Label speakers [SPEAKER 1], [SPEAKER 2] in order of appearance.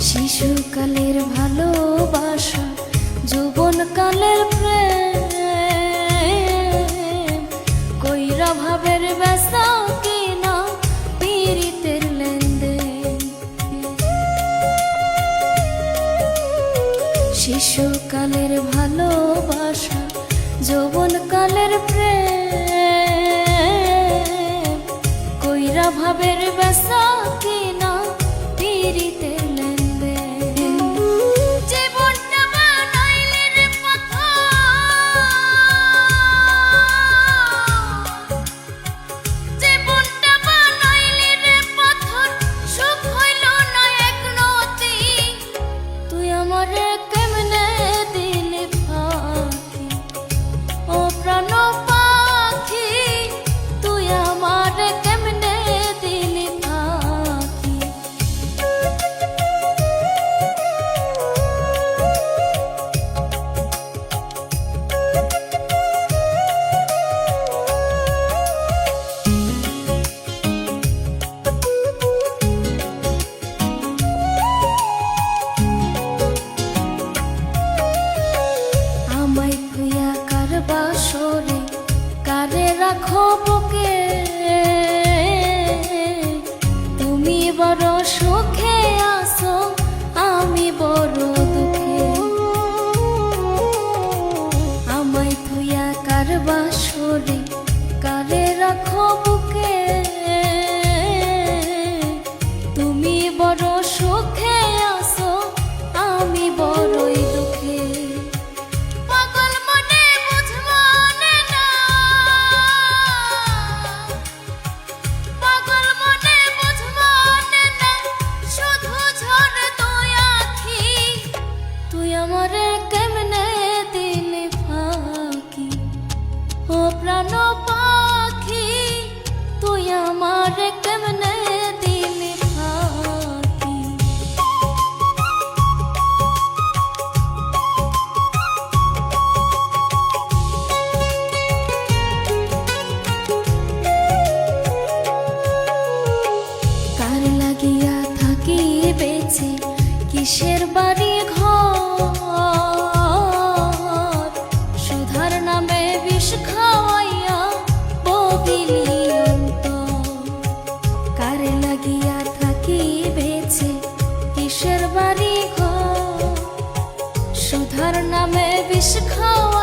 [SPEAKER 1] শিশুকালের ভালোবাসা, যৌবনকালের প্রেম, কইরা ভাবের বেচা কিনা পীড়িতের লেনদেন। শিশুকালের ভালোবাসা, যৌবনকালের প্রেম, কইরা ভাবের বেচা কিনা পীড়িতের লেনদেন। জীবনটা বানাইলি রে পাথর, জীবনটা বানাইলি রে পাথর, সুখ হইল না এক নতি। তুই আমারে কেমনে দিলি ফাঁকি, ও প্রাণ পাখি, তুই আমারে কেমনে দিলি ফাঁকি। আমায় থুইয়া কার বাসরে কারে রাখো বুকে, তুমি বড় সুখে আছো, আমি বড় দুঃখে। আমায় থুইয়া কার বাসরে কারে রাখো বুকে, তুমি বড় সুখে আছো, আমি বড়ই দুঃখে। পাগল মনে বুঝবানে না, পাগল মনে বুঝবানে না, শুধু ঝরে তুই আখি। তুই আমারে কেমনে দিলি ফাঁকি, ও প্রাণ পাখি, তুই আমারে কেমনে দিলি ফাঁকি। কার লাগিয়া থাকি বেঁচে, কিসের বাড়ি ঘর, সুধার নামে বিষ খাওয়াইয়া বগিলি অন্তর। কার লাগিয়া থাকি বেঁচে, কিসের বাড়ি ঘর, সুধার নামে বিষ খাওয়া